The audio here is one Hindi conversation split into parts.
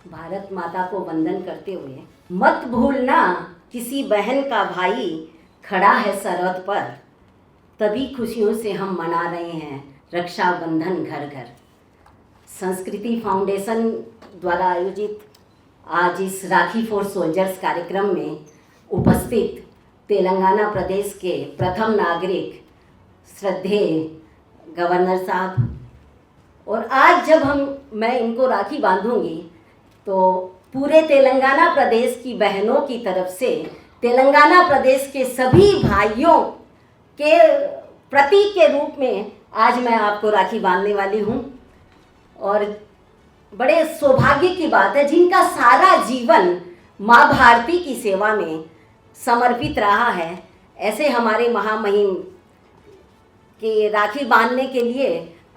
भारत माता को वंदन करते हुए, मत भूलना किसी बहन का भाई खड़ा है सरहद पर, तभी खुशियों से हम मना रहे हैं रक्षाबंधन घर घर। संस्कृति फाउंडेशन द्वारा आयोजित आज इस राखी फॉर सोल्जर्स कार्यक्रम में उपस्थित तेलंगाना प्रदेश के प्रथम नागरिक श्रद्धेय गवर्नर साहब, और आज जब मैं इनको राखी बांधूंगी तो पूरे तेलंगाना प्रदेश की बहनों की तरफ से तेलंगाना प्रदेश के सभी भाइयों के प्रतीक के रूप में आज मैं आपको राखी बांधने वाली हूँ। और बड़े सौभाग्य की बात है, जिनका सारा जीवन माँ भारती की सेवा में समर्पित रहा है, ऐसे हमारे महामहिम के राखी बांधने के लिए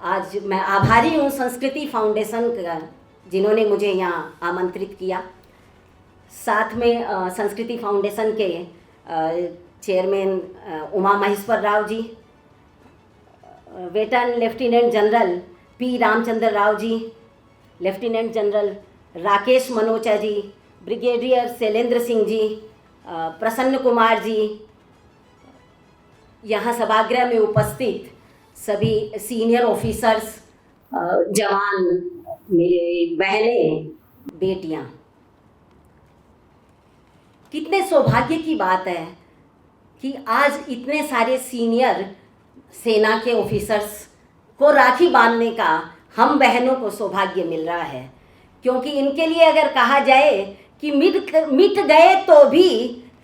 आज मैं आभारी हूँ संस्कृति फाउंडेशन का, जिन्होंने मुझे यहाँ आमंत्रित किया। साथ में संस्कृति फाउंडेशन के चेयरमैन उमा महेश्वर राव जी, वेतन lieutenant general P Ramachandra Rao ji, lieutenant general Rakesh Manocha ji, brigadier Shailendra Singh ji, Prasanna Kumar जी, यहाँ सभागृह में उपस्थित सभी सीनियर ऑफिसर्स, जवान, मेरे बहनें, बेटियाँ। कितने सौभाग्य की बात है कि आज इतने सारे सीनियर सेना के ऑफिसर्स को राखी बांधने का हम बहनों को सौभाग्य मिल रहा है, क्योंकि इनके लिए अगर कहा जाए कि मिट गए तो भी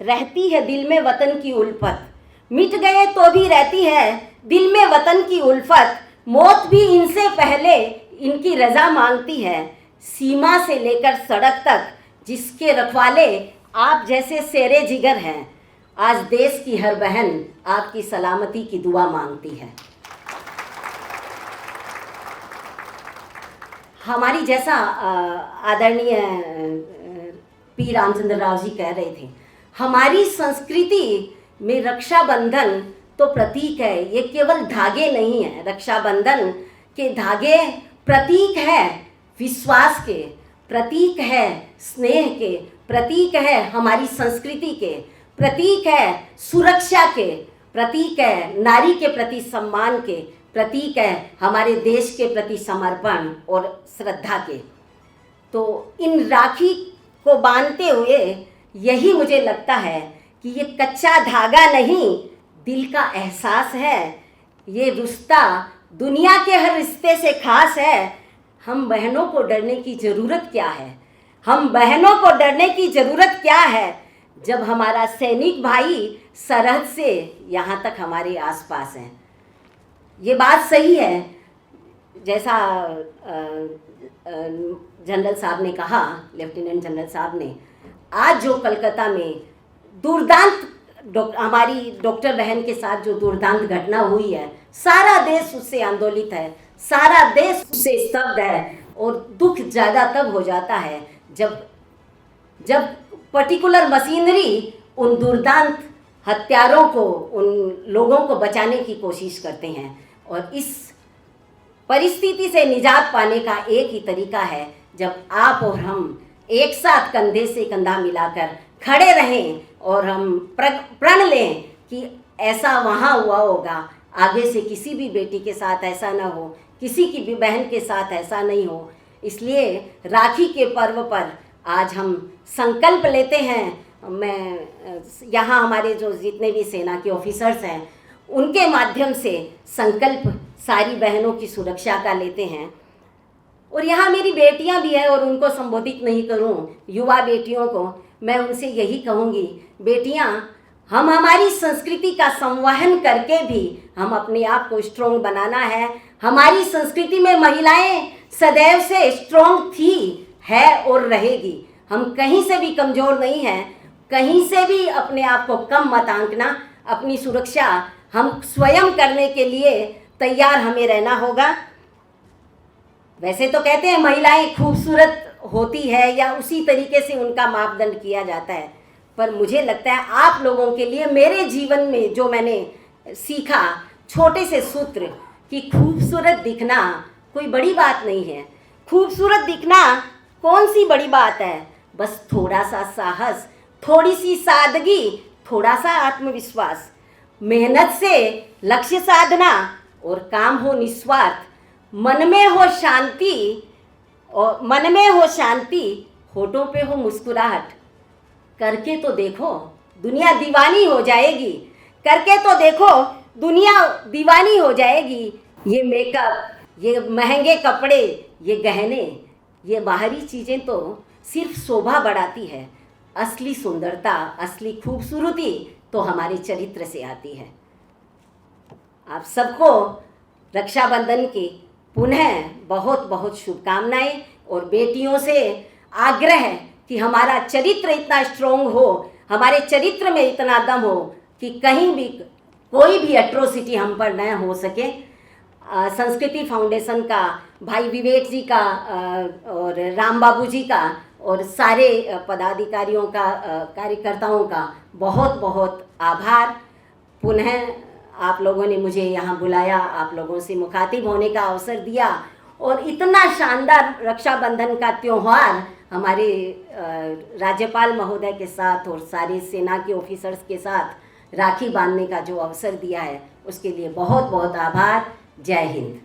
रहती है दिल में वतन की उल्फत, मिट गए तो भी रहती है दिल में वतन की उल्फत, मौत भी इनसे पहले इनकी रजा मांगती है, सीमा से लेकर सड़क तक जिसके रखवाले आप जैसे शेरे जिगर हैं, आज देश की हर बहन आपकी सलामती की दुआ मांगती है। हमारी जैसा आदरणीय पी रामचंद्र राव जी कह रहे थे, हमारी संस्कृति में रक्षाबंधन तो प्रतीक है, ये केवल धागे नहीं है। रक्षाबंधन के धागे प्रतीक है विश्वास के, प्रतीक है स्नेह के, प्रतीक है हमारी संस्कृति के, प्रतीक है सुरक्षा के, प्रतीक है नारी के प्रति सम्मान के, प्रतीक है हमारे देश के प्रति समर्पण और श्रद्धा के। तो इन राखी को बांधते हुए यही मुझे लगता है कि ये कच्चा धागा नहीं, दिल का एहसास है, ये रिश्ता दुनिया के हर रिश्ते से खास है। हम बहनों को डरने की ज़रूरत क्या है? हम बहनों को डरने की ज़रूरत क्या है जब हमारा सैनिक भाई सरहद से यहाँ तक हमारे आसपास हैं। ये बात सही है, जैसा जनरल साहब ने कहा, लेफ्टिनेंट जनरल साहब ने, आज जो कलकत्ता में दुर्दांत हमारी डॉक्टर बहन के साथ जो दुर्दांत घटना हुई है, सारा देश उससे आंदोलित है, सारा देश उससे स्तब्ध है। और दुख ज़्यादा तब हो जाता है जब पर्टिकुलर मशीनरी उन दुर्दांत हत्यारों को, उन लोगों को बचाने की कोशिश करते हैं। और इस परिस्थिति से निजात पाने का एक ही तरीका है, जब आप और हम एक साथ कंधे से कंधा मिलाकर खड़े रहें और हम प्रण लें कि ऐसा वहाँ हुआ होगा, आगे से किसी भी बेटी के साथ ऐसा ना हो, किसी की भी बहन के साथ ऐसा नहीं हो। इसलिए राखी के पर्व पर आज हम संकल्प लेते हैं। मैं यहाँ हमारे जो जितने भी सेना के ऑफिसर्स हैं, उनके माध्यम से संकल्प सारी बहनों की सुरक्षा का लेते हैं। और यहाँ मेरी बेटियाँ भी हैं, और उनको संबोधित नहीं करूँ, युवा बेटियों को मैं उनसे यही कहूँगी, बेटियाँ, हम हमारी संस्कृति का संवहन करके भी हम अपने आप को स्ट्रॉन्ग बनाना है। हमारी संस्कृति में महिलाएं सदैव से स्ट्रॉन्ग थी, है और रहेगी। हम कहीं से भी कमज़ोर नहीं हैं, कहीं से भी अपने आप को कम मत आंकना। अपनी सुरक्षा हम स्वयं करने के लिए तैयार हमें रहना होगा। वैसे तो कहते हैं महिलाएं खूबसूरत होती है, या उसी तरीके से उनका मापदंड किया जाता है, पर मुझे लगता है आप लोगों के लिए मेरे जीवन में जो मैंने सीखा छोटे से सूत्र, कि खूबसूरत दिखना कोई बड़ी बात नहीं है। खूबसूरत दिखना कौन सी बड़ी बात है, बस थोड़ा सा साहस, थोड़ी सी सादगी, थोड़ा सा आत्मविश्वास, मेहनत से लक्ष्य साधना और काम हो निस्वार्थ, मन में हो शांति, और मन में हो शांति, होठों पे हो मुस्कुराहट। करके तो देखो दुनिया दीवानी हो जाएगी, करके तो देखो दुनिया दीवानी हो जाएगी। ये मेकअप, ये महंगे कपड़े, ये गहने, ये बाहरी चीज़ें तो सिर्फ शोभा बढ़ाती है। असली सुंदरता, असली खूबसूरती तो हमारे चरित्र से आती है। आप सबको रक्षाबंधन की पुनः बहुत बहुत शुभकामनाएं, और बेटियों से आग्रह है कि हमारा चरित्र इतना स्ट्रोंग हो, हमारे चरित्र में इतना दम हो कि कहीं भी कोई भी एट्रोसिटी हम पर न हो सके। संस्कृति फाउंडेशन का, भाई विवेक जी का और राम बाबू जी का और सारे पदाधिकारियों का, कार्यकर्ताओं का बहुत बहुत आभार। पुनः आप लोगों ने मुझे यहाँ बुलाया, आप लोगों से मुखातिब होने का अवसर दिया, और इतना शानदार रक्षाबंधन का त्यौहार हमारे राज्यपाल महोदय के साथ और सारे सेना के ऑफिसर्स के साथ राखी बांधने का जो अवसर दिया है, उसके लिए बहुत बहुत आभार। जय हिंद।